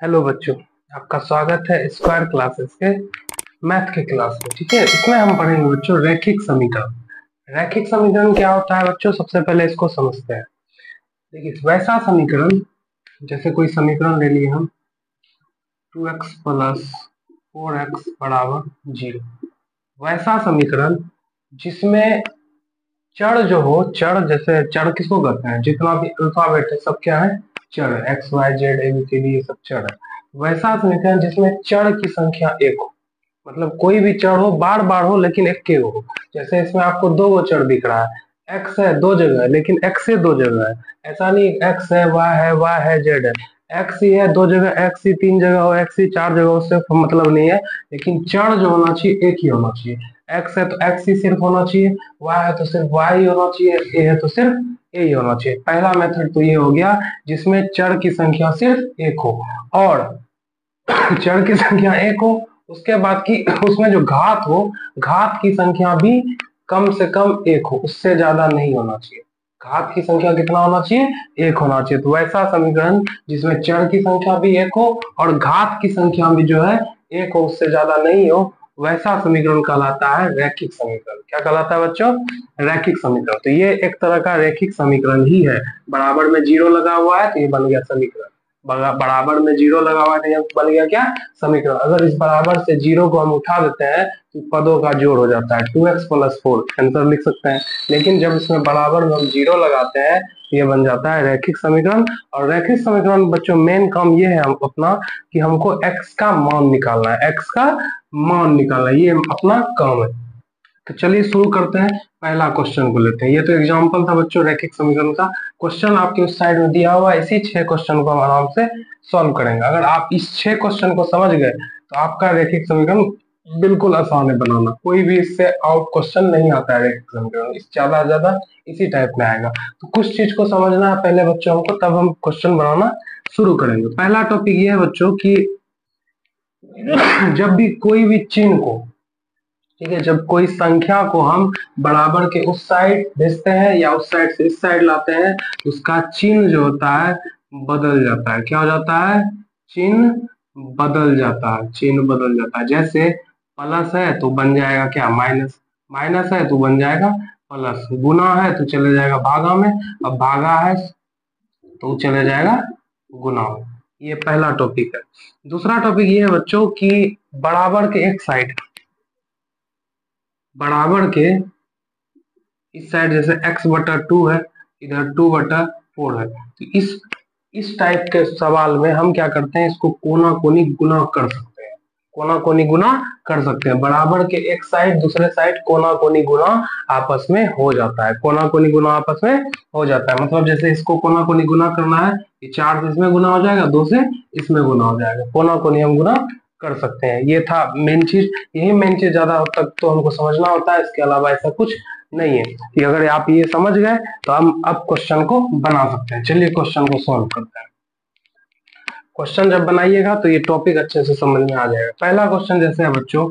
Hello बच्चों, आपका स्वागत है स्क्वायर क्लासेस के मैथ के क्लास में। ठीक है, इसमें हम पढ़ेंगे बच्चों रैखिक समीकरण। रैखिक समीकरण क्या होता है बच्चों, सबसे पहले इसको समझते हैं। देखिए, वैसा समीकरण, जैसे कोई समीकरण ले लिए हम 2x प्लस 4x बराबर 0। वैसा समीकरण जिसमें चर जो हो, चर जैसे चर किसको कहते हैं, जितना भी अल्फाबेट है सब क्या है, चर है। X Y Z A B C D ये सब चर है। वैसा समीकरण जिसमें चर की संख्या एक हो, मतलब कोई भी चर हो, बार बार हो लेकिन एक के हो। जैसे इसमें आपको दो गो चर दिख रहा है, एक्स है दो जगह है लेकिन एक्स से दो जगह है। ऐसा नहीं एक्स है वाई है जेड है। एक्स ही है दो जगह, एक्स ही तीन जगह हो, एक्स ही चार जगह हो, उससे मतलब नहीं है। लेकिन चर जो होना चाहिए एक ही होना चाहिए। एक्स है तो एक्स ही सिर्फ होना चाहिए, वाई है तो सिर्फ वाई ही होना चाहिए, ए है तो सिर्फ ए ही होना चाहिए। पहला मेथड तो ये हो गया जिसमें चर की संख्या सिर्फ एक हो, और चर की संख्या एक हो, उसके बाद की उसमें जो घात हो, घात की संख्या भी कम से कम एक हो, उससे ज्यादा नहीं होना चाहिए। घात की संख्या कितना होना चाहिए, एक होना चाहिए। तो वैसा समीकरण जिसमें चर की संख्या भी एक हो और घात की संख्या भी जो है एक हो, उससे ज्यादा नहीं हो, वैसा समीकरण कहलाता है रैखिक समीकरण। क्या कहलाता है बच्चों, रैखिक समीकरण। तो ये एक तरह का रैखिक समीकरण ही है। बराबर में जीरो लगा हुआ है तो ये बन गया समीकरण, बराबर में जीरो लगा हुआ है तो ये बन गया क्या, समीकरण। अगर इस बराबर से जीरो को हम उठा देते हैं तो पदों का जोड़ हो जाता है, 2x प्लस 4 आंसर लिख सकते हैं। लेकिन जब इसमें बराबर में हम जीरो लगाते हैं तो ये बन जाता है रैखिक समीकरण। और रैखिक समीकरण बच्चों मेन काम ये है हम अपना कि हमको x का मान निकालना है, x का मान निकालना है, ये अपना काम है। तो चलिए शुरू करते हैं, पहला क्वेश्चन को लेते हैं। ये तो एग्जांपल था बच्चों रैखिक समीकरण का। क्वेश्चन आपके उस साइड में दिया हुआ है, इसी 6 क्वेश्चन को हम आराम से सॉल्व करेंगे। अगर आप इस 6 क्वेश्चन को समझ गए तो आपका रैखिक समीकरण बिल्कुल आसान है बनाना। कोई भी इससे आउट क्वेश्चन नहीं आता है रैखिक समीकरण, ज्यादा ज्यादा इसी टाइप में आएगा। तो कुछ चीज को समझना है पहले बच्चों को, तब हम क्वेश्चन बनाना शुरू करेंगे। पहला टॉपिक ये है बच्चों की जब भी कोई भी चिन्ह को, ठीक है, जब कोई संख्या को हम बराबर के उस साइड भेजते हैं या उस साइड से इस साइड लाते हैं, उसका चिन्ह जो होता है बदल जाता है। क्या हो जाता है, चिन्ह बदल जाता है, चिन्ह बदल जाता है। जैसे प्लस है तो बन जाएगा क्या, माइनस, माइनस है तो बन जाएगा प्लस, गुना है तो चले जाएगा भागा में, अब भागा है तो चले जाएगा गुना में। ये पहला टॉपिक है। दूसरा टॉपिक ये है बच्चों की बराबर के एक साइड, बराबर के इस साइड जैसे x बटा 2 है, इधर 2 बटा 4 है, तो इस टाइप के सवाल में हम क्या करते हैं, इसको कोना कोनी गुना कर सकते हैं। कोना कोनी गुना कर सकते हैं, बराबर के एक साइड दूसरे साइड कोना कोनी गुना आपस में हो जाता है। कोना कोनी गुना आपस में हो जाता है, मतलब जैसे इसको कोना कोनी गुना करना है, ये 4 से इसमें गुना हो जाएगा, 2 से इसमें गुना हो जाएगा। कोना कोनी हम गुना कर सकते हैं। ये था मेन चीज, यही मेन चीज ज्यादा तक तो हमको समझना होता है, इसके अलावा ऐसा कुछ नहीं है। कि अगर आप ये समझ गए तो हम अब क्वेश्चन को बना सकते हैं। चलिए क्वेश्चन को सॉल्व करते हैं। क्वेश्चन जब बनाइएगा तो ये टॉपिक अच्छे से समझ में आ जाएगा। पहला क्वेश्चन जैसे है बच्चों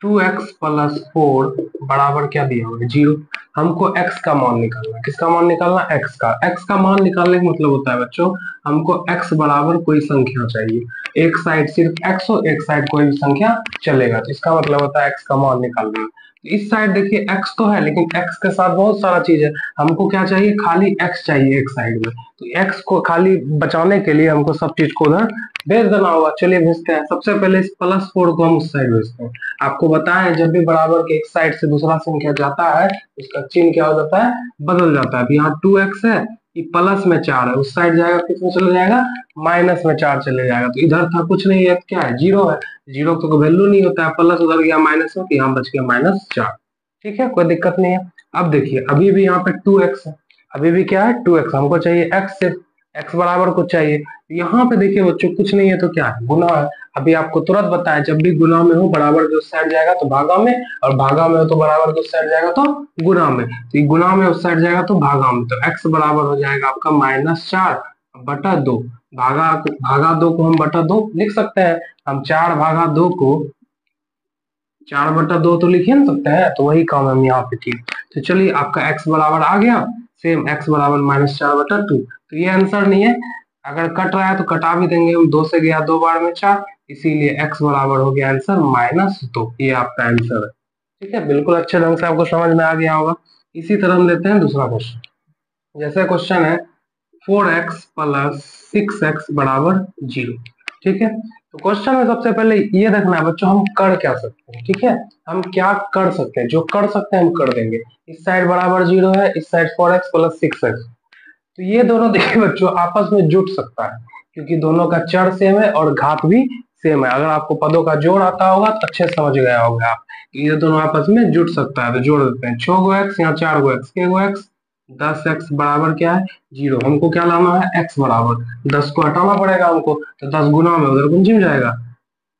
2x प्लस 4 बराबर क्या दिया हुआ है, 0। हमको x का मान निकालना है। किसका मान निकालना, x का। x का मान निकालने का मतलब होता है बच्चों, हमको x बराबर कोई संख्या चाहिए। एक साइड सिर्फ x हो, एक साइड कोई भी संख्या चलेगा, तो इसका मतलब होता है x का मान निकालना है। इस साइड देखिए x तो है लेकिन x के साथ बहुत सारा चीज है, हमको क्या चाहिए, खाली x चाहिए एक साइड में। तो x को खाली बचाने के लिए हमको सब चीज को उधर भेज देना होगा। चलिए भेजते हैं। सबसे पहले इस प्लस 4 को हम उस साइड भेजते हैं। आपको बताएं जब भी बराबर के एक साइड से दूसरा संख्या जाता है उसका चिन्ह क्या हो जाता है, बदल जाता है। अब यहाँ 2x है, ये प्लस में 4 है, उस साइड जाएगा किसमें चले जाएगा, माइनस में 4 चले जाएगा। तो इधर था कुछ नहीं है, क्या है, 0 है। 0 तो कोई वैल्यू नहीं होता है, प्लस उधर गया माइनस में, तो यहाँ बच गया -4। ठीक है, कोई दिक्कत नहीं है। अब देखिए अभी भी यहाँ पे 2x है, अभी भी क्या है 2x, हमको चाहिए x, सिर्फ x बराबर को चाहिए। यहाँ पे देखिए बच्चों कुछ नहीं है तो क्या है, गुना है। अभी आपको तुरंत बताया जब भी गुना में हो बराबर के उस साइड जाएगा तो भागा में, और भागा में हो तो बराबर के उस साइड जाएगा तो गुना में। तो गुना में उस साइड जाएगा तो भागा में, तो x बराबर हो जाएगा आपका -4 बटा 2। भागा 2 को हम बटा 2 लिख सकते हैं। हम 4 भागा 2 को 4 बटा 2 तो लिख ही नहीं सकते हैं, तो वही काम हम यहाँ पे किए। तो चलिए आपका x बराबर आ गया, सेम x बराबर -4 बटा 2। तो ये आंसर नहीं है, अगर कट रहा है तो कटा भी देंगे हम, 2 से गया 2 बार में 4, इसीलिए x बराबर हो गया आंसर -2। ये आपका आंसर है। ठीक है, बिल्कुल अच्छे ढंग से आपको समझ में आ गया होगा। इसी तरह हम लेते हैं दूसरा क्वेश्चन। जैसे क्वेश्चन है 4x प्लस 6x बराबर 0। ठीक है, तो क्वेश्चन में सबसे पहले ये देखना है बच्चों हम कर क्या सकते हैं। ठीक है, हम क्या कर सकते हैं, जो कर सकते हैं हम कर देंगे। इस साइड बराबर 0 है, इस साइड 4x प्लस 6x, तो ये दोनों देखिए बच्चों आपस में जुट सकता है, क्योंकि दोनों का चर सेम है और घात भी सेम है। अगर आपको पदों का जोड़ आता होगा तो अच्छे से समझ गया होगा आप, ये दोनों आपस में जुट सकता है। तो जोड़ देते हैं, 6 गो एक्स यहाँ 4 गो एक्स, के गो एक्स 10x बराबर क्या है 0। हमको क्या लाना है x बराबर 10 को हटाना पड़ेगा हमको, तो 10 गुना में उधर कुंजी में जाएगा,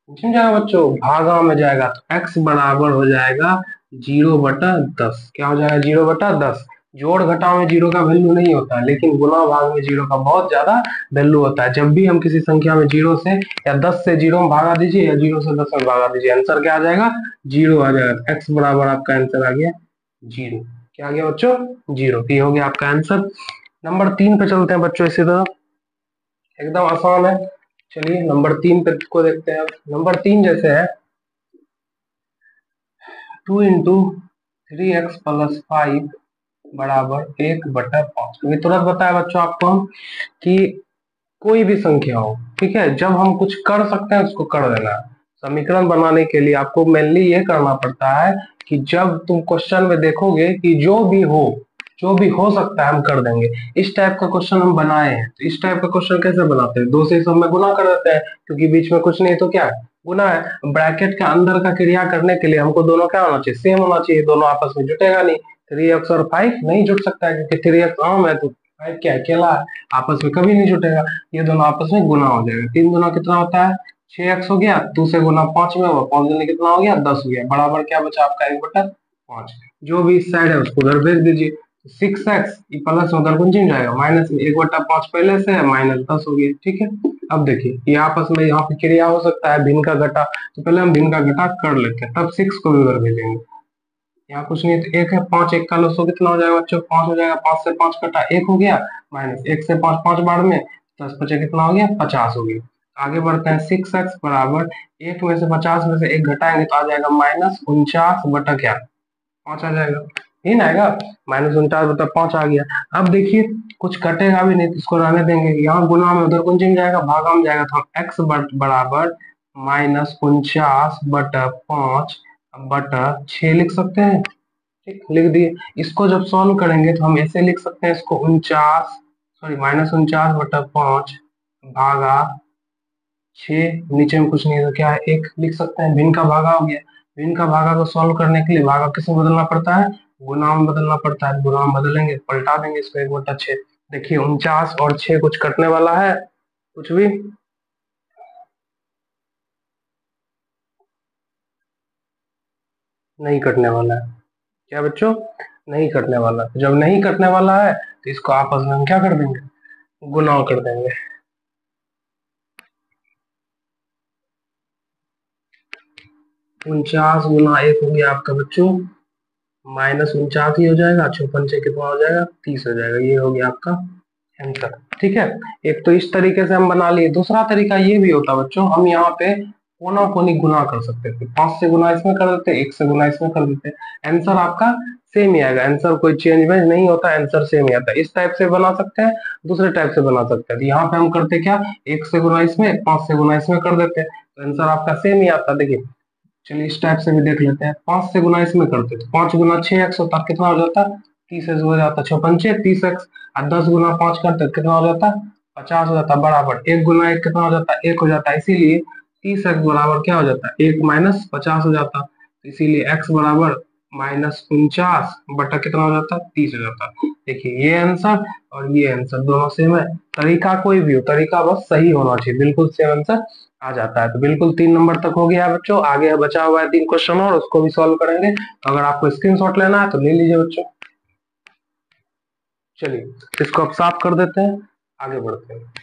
कुंजी में जाएगा बच्चों, भागा में जाएगा, तो x बराबर हो जाएगा 0/10। क्या हो जाएगा 0/10। जोड़ घटाव में 0 का वैल्यू नहीं होता है, लेकिन गुणा भाग में 0 का बहुत ज्यादा वैल्यू होता है। जब भी हम किसी संख्या में 0 से या 10 से 0 में भागा दीजिए या 0 से 10 में भागा दीजिए, आंसर क्या आ जाएगा 0 आ जाएगा। x बराबर आपका आंसर आ गया 0। क्या आ गया बच्चों 0। ये हो गया आपका आंसर। नंबर 3 पे चलते हैं बच्चों, इसी तरह एकदम आसान है। चलिए नंबर 3 पे को देखते हैं। नंबर 3 जैसे है 2 इंटू 3x प्लस 5 बराबर 1/5। अभी तुरंत बताया बच्चों आपको हम कि कोई भी संख्या हो, ठीक है, जब हम कुछ कर सकते हैं उसको कर देना है। समीकरण बनाने के लिए आपको मेनली ये करना पड़ता है कि जब तुम क्वेश्चन में देखोगे कि जो भी हो सकता है हम कर देंगे। इस टाइप का क्वेश्चन हम बनाए हैं, तो इस टाइप का क्वेश्चन कैसे बनाते हैं, 2 से सब में गुना कर देते हैं, क्योंकि बीच में कुछ नहीं तो क्या है गुना है। ब्रैकेट के अंदर का क्रिया करने के लिए हमको दोनों क्या होना चाहिए सेम होना चाहिए, दोनों आपस में जुटेगा नहीं। 3x और 5 नहीं जुट सकता है, क्योंकि 3x आम है तो 5 क्या अकेला है, आपस में कभी नहीं जुटेगा। ये दोनों आपस में गुना हो जाएगा। 3 गुना कितना होता है 6x हो गया, 2 से गुना 5 में हुआ, 5 गुना कितना हो गया 10 हो गया, बराबर क्या बचा आपका 1/5। जो भी इस साइड है उसको उधर भेज दीजिए। 6x प्लस उधर कुंजी में जाएगा, माइनस में 1/5 पहले से है, -10 हो गया। ठीक है, अब देखिए ये आपस में यहाँ पे क्रिया हो सकता है भिन्न का घटा, तो पहले हम भिन्न का घटा कर लेते हैं, तब 6 को भी उधर भेजेंगे। यहाँ कुछ नहीं तो 1 है, 5 1 का लसो कितना हो जाएगा बच्चों 5 हो जाएगा, 5 से 5 कटा 1 हो गया, माइनस 1 से 5 5 बार में 10 बचे कितना हो गया 50 हो गया। आगे बढ़ते हैं 6x बराबर 1 में से 50 में से 1 घटाएंगे तो आ जाएगा -49/क्या 5 आ जाएगा, ही ना आएगा, -49/5 आ गया। अब देखिए कुछ कटेगा भी नहीं तो इसको रहने देंगे, यहाँ गुना में उधर कुंजी में जाएगा, भागा में जाएगा, तो हम x बराबर -49/5/6 लिख सकते हैं। ठीक, लिख दिए। इसको जब सॉल्व करेंगे तो हम ऐसे लिख सकते हैं इसको 49/5 भागा 6, नीचे में कुछ नहीं है तो क्या है 1 लिख सकते हैं, भिन्न का भागा हो गया। भिन्न का भागा को सॉल्व करने के लिए भागा किसमें बदलना पड़ता है गुणा में बदलना पड़ता है, गुणा में बदलेंगे पलटा देंगे इसको 1/6। देखिए 49 और 6 कुछ कटने वाला है, कुछ भी नहीं कटने वाला है। क्या बच्चों नहीं कटने वाला, जब नहीं कटने वाला है तो इसको आपस में हम क्या कर देंगे गुना कर देंगे। 49 गुना 1 हो गया आपका बच्चों -49 ही हो जाएगा, 6 कितना हो जाएगा 30 हो जाएगा। ये हो गया आपका आंसर। ठीक है, एक तो इस तरीके से हम बना लिए। दूसरा तरीका ये भी होता बच्चों, हम यहाँ पे कोना कोनी गुना कर सकते थे, 5 से गुना इसमें कर देते, 1 से गुना इसमें कर देते, आंसर आपका सेम ही आएगा। आंसर कोई चेंज वेंज नहीं होता, आंसर सेम ही आता है। इस टाइप से बना सकते हैं, दूसरे टाइप से बना सकते हैं। तो यहाँ पे हम करते क्या 1 से गुना इसमें 5 से गुना इसमें कर देते, तो आंसर आपका सेम ही आता। देखिए चलिए इस टाइप से भी देख लेते हैं, 5 से गुना इसमें करते तो 5 गुना 6x होता, कितना हो जाता 30 हो जाता, 6 30x, और 10 गुना 5 करते कितना हो जाता 50 हो जाता, बराबर 1 गुना 1 कितना हो जाता 1 हो जाता, इसीलिए 30x बराबर क्या हो जाता 1 - 50 हो जाता, तो इसीलिए x बराबर -49 कितना हो जाता 30 हो जाता। देखिए ये आंसर और ये आंसर दोनों सेम है। तरीका कोई भी हो, तरीका बस सही होना चाहिए, बिल्कुल सेम आंसर आ जाता है। तो बिल्कुल 3 नंबर तक हो गया है बच्चों, आगे बचा हुआ है 3 क्वेश्चन और उसको भी सॉल्व करेंगे। तो अगर आपको स्क्रीनशॉट लेना है तो ले लीजिए बच्चों। चलिए इसको अब साफ कर देते हैं, आगे बढ़ते हैं।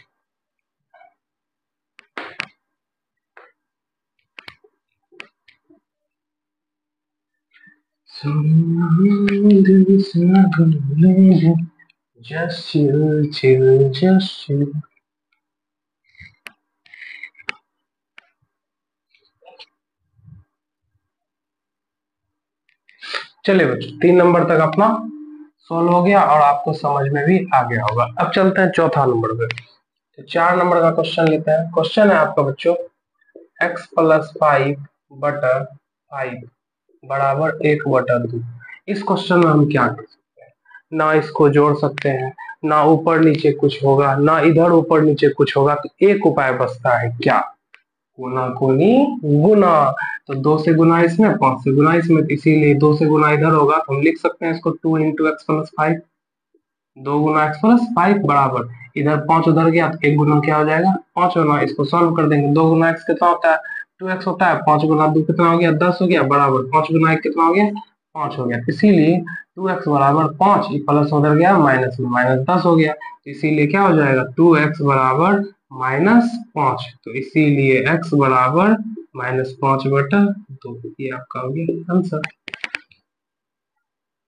Just chill, chill, just chill. चलिए बच्चों 3 नंबर तक अपना सॉल्व हो गया और आपको समझ में भी आ गया होगा। अब चलते हैं चौथा नंबर पे। तो 4 नंबर का क्वेश्चन लेते हैं। क्वेश्चन है आपका बच्चों x+5/5 बराबर 1/2। इस क्वेश्चन में हम क्या कर सकते हैं, ना इसको जोड़ सकते हैं, ना ऊपर नीचे कुछ होगा, ना इधर ऊपर नीचे कुछ होगा। तो एक उपाय बचता है, क्या? गुना कोनी गुना। तो 2 से गुना इसमें, 5 से गुना इसमें, इसीलिए 2 से गुना इधर होगा तो हम लिख सकते हैं इसको 2 इंटू एक्स प्लस 5। 2 गुना एक्स प्लस 5 बराबर, इधर 5 उधर गया तो 1 गुना क्या हो जाएगा 5 गुना। इसको सॉल्व कर देंगे। 2 गुना एक्स कितना होता है 2x होता है। 5 गुना 2 कितना हो गया 10 हो गया बराबर 5 गुना 1 कितना हो गया 5 हो गया। इसीलिए 2x बराबर 5, प्लस उधर गया माइनस में माइनस 10 हो गया। इसीलिए क्या हो जाएगा 2x बराबर -5। तो इसीलिए x बराबर -5/2। ये आपका हो गया आंसर।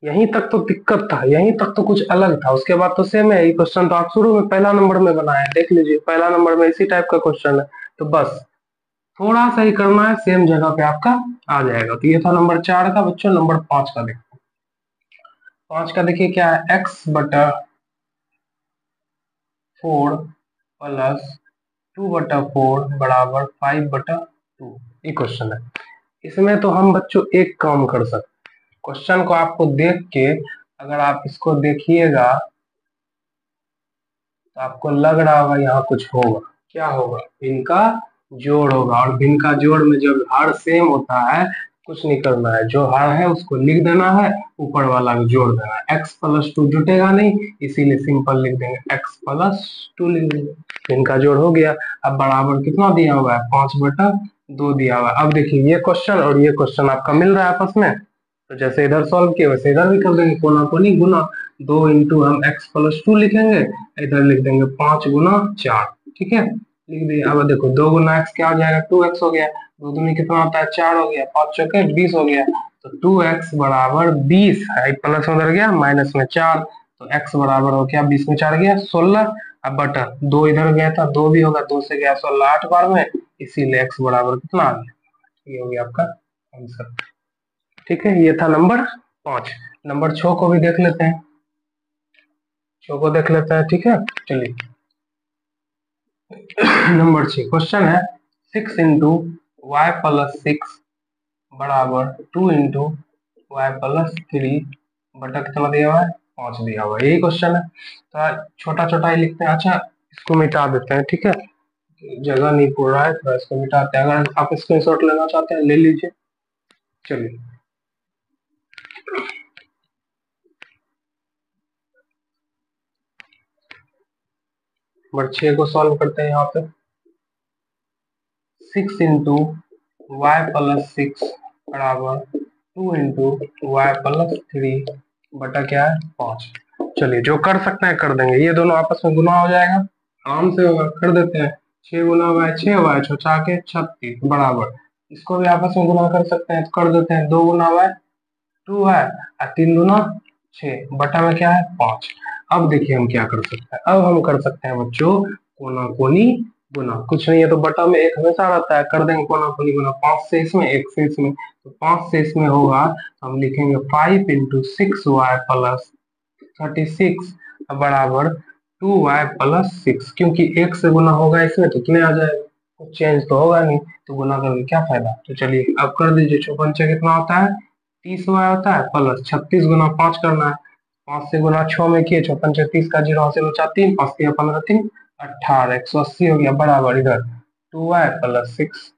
यहीं तक तो दिक्कत था, यहीं तक तो कुछ अलग था, उसके बाद तो सेम है। ये क्वेश्चन तो आप शुरू में पहला नंबर में बनाया है, देख लीजिए पहला नंबर में इसी टाइप का क्वेश्चन है। तो बस थोड़ा सा ही करना है, सेम जगह पे आपका आ जाएगा। तो ये था नंबर 4 का। बच्चों नंबर 5 का देखो। 5 का देखिए क्या है, x/4 प्लस 2/4 बराबर 5/2। ये क्वेश्चन है। इसमें तो हम बच्चों एक काम कर सकते, क्वेश्चन को आपको देख के अगर आप इसको देखिएगा तो आपको लग रहा होगा यहाँ कुछ होगा। क्या होगा? इनका जोड़ होगा। और भिन्न का जोड़ में जब हर सेम होता है कुछ नहीं करना है, जो हर है उसको लिख देना है, ऊपर वाला को जोड़ देना है। x+2 जुटेगा नहीं, इसीलिए सिंपल लिख देंगे x+2 लिख देंगे। भिन्न का जोड़ हो गया। अब बराबर कितना दिया हुआ है 5/2 दिया हुआ है। अब देखिए ये क्वेश्चन और ये क्वेश्चन आपका मिल रहा है आपस में, तो जैसे इधर सॉल्व किया वैसे इधर भी कर देंगे, कोना कोनी गुना। 2 इंटू हम x+2 लिखेंगे, इधर लिख देंगे 5 गुना 4। ठीक है, लिख दिए। अब देखो 2 गुना x क्या हो जाएगा 2x हो गया। 2 दूनी कितना होता है 4 हो गया, 5 चौके 20 हो गया। तो 2x बराबर 20 है, प्लस उधर गया माइनस में 4। तो x बराबर हो गया 20 में 4 गया 16। अब बटा 2 इधर गया था 2 भी होगा, 2 से गया 16 8 बार में, इसीलिए x बराबर कितना आ गया। ये हो गया आपका आंसर। ठीक है, ये था नंबर 5। नंबर 6 को भी देख लेते हैं। 6 को देख लेते हैं, ठीक है चलिए। नंबर 6 क्वेश्चन है 6 इंटू वाई प्लस 6 बराबर 2 इंटू वाई प्लस 3 बटा कितना दिया हुआ है 5 दिया हुआ है। यही क्वेश्चन है। तो छोटा छोटा ही लिखते हैं। अच्छा इसको मिटा देते हैं, ठीक है, जगह नहीं पूर रहा है, तो इसको मिटाते हैं। अगर आप स्क्रीनशॉट लेना चाहते हैं ले लीजिए। चलिए नंबर 6 को सॉल्व करते हैं। यहाँ पे 6 इंटू वाई प्लस 6 बराबर 2 इंटू वाई प्लस 3 बटा क्या है 5। चलिए जो कर सकते हैं कर देंगे, ये दोनों आपस में गुना हो जाएगा, आराम से होगा, कर देते हैं। 6 गुना वाई 6 वाई 36 बराबर, इसको भी आपस में गुना कर सकते हैं, तो कर देते हैं। 2 गुना वाई 2 है और 3 गुना 6 बटा में क्या है 5। अब देखिए हम क्या कर सकते हैं, अब हम कर सकते हैं बच्चों कोना कोनी गुना। कुछ नहीं है तो बटा में एक हमेशा रहता है, कर देंगे कोना कोनी गुना। 5 से इसमें 1 से इसमें, तो 5 से इसमें होगा तो हम लिखेंगे 5 इंटू 6y प्लस 36 बराबर 2y प्लस 6। क्योंकि 1 से गुना होगा इसमें तो कितने आ जाएगा, कुछ चेंज तो होगा नहीं, तो गुना करके क्या फायदा। तो चलिए अब कर दीजिए। 54 कितना होता है 30y होता है, प्लस 36 गुना 5 करना है। 5 से गुना 6 में किए 54 30 का 0 हासिल बचा 3, 5 दिया 15 3 18 180 हो गया बराबर इधर 2y प्लस 6।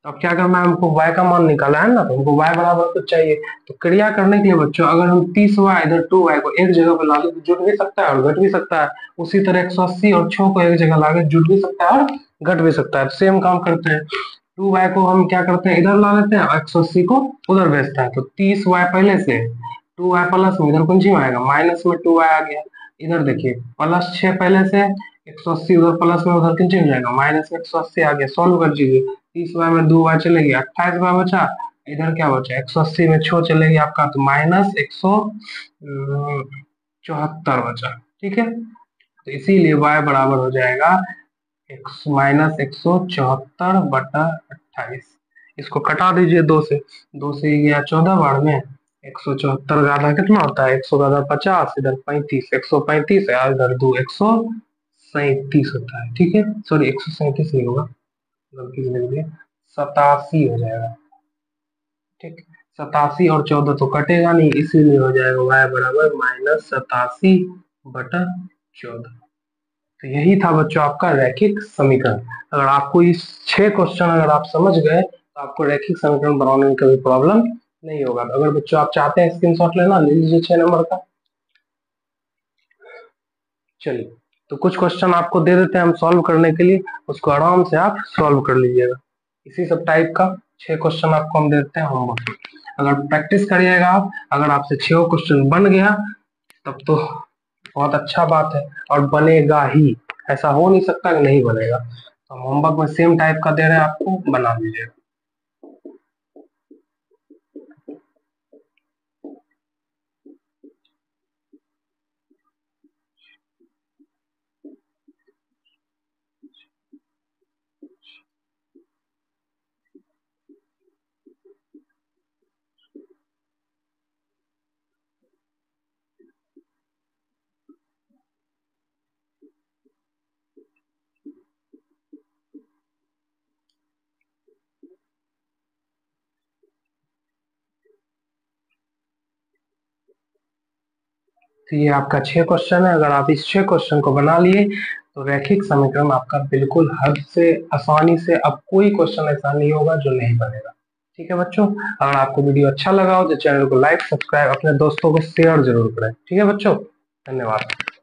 अब क्या करना है, हमको y का मान निकाला है ना, तो हमको y बराबर कुछ चाहिए। तो क्रिया करने के लिए बच्चों अगर हम 30y इधर 2y को एक जगह पे ला दे तो जुट भी सकता है और घट भी सकता है। उसी तरह 180 और 6 को एक जगह लाके जुट भी सकता है और घट भी सकता है। सेम काम करते हैं, 2y को हम क्या करते हैं इधर ला लेते हैं और 180 को उधर भेजते हैं। तो 30y पहले से 2y प्लस में इधर कुंजी में आएगा माइनस में 2y आ गया। इधर देखिए प्लस 6 पहले से 180 उधर प्लस में उधर कुंजी में जाएगा माइनस में 180 आ गया। सॉल्व कर दीजिए। 30y में 2y चलेगी 28y बचा, इधर क्या बचा 180 में 6 चलेगी आपका, तो माइनस 174 बचा। ठीक है, तो इसीलिए y बराबर हो जाएगा माइनस 174/28। इसको कटा दीजिए 2 से, 2 से गया 14 बार में, 174 का आधा कितना होता है? 100 का आधा 50, इधर 35, 135 है, इधर 2, 137 होता है। ठीक है, सॉरी 137 नहीं होगा, गलती से लिख दिया, 87 हो जाएगा। ठीक, 87 और 14 तो कटेगा नहीं, इसीलिए हो जाएगा y बराबर -87/14। तो यही था बच्चों आपका रैखिक समीकरण। अगर आपको इस 6 क्वेश्चन अगर आप समझ गए तो आपको रैखिक समीकरण बनाने में कभी प्रॉब्लम नहीं होगा। अगर बच्चों आप चाहते हैं स्क्रीनशॉट लेना, ले लीजिए 6 नंबर का। चलिए, तो कुछ क्वेश्चन आपको दे देते हैं हम सॉल्व करने के लिए, उसको आराम से आप सॉल्व कर लीजिएगा। इसी सब टाइप का 6 क्वेश्चन आपको हम दे देते हैं होमवर्क। अगर प्रैक्टिस करिएगा आप, अगर आपसे 6 क्वेश्चन बन गया तब तो बहुत अच्छा बात है, और बनेगा ही, ऐसा हो नहीं सकता कि नहीं बनेगा। तो होमवर्क में सेम टाइप का दे रहे हैं आपको, बना लीजिएगा। तो ये आपका 6 क्वेश्चन है। अगर आप इस 6 क्वेश्चन को बना लिए तो रैखिक समीकरण आपका बिल्कुल हद से आसानी से, अब कोई क्वेश्चन ऐसा नहीं होगा जो नहीं बनेगा। ठीक है बच्चों, अगर आपको वीडियो अच्छा लगा हो तो चैनल को लाइक, सब्सक्राइब, अपने दोस्तों को शेयर जरूर करें। ठीक है बच्चों, धन्यवाद।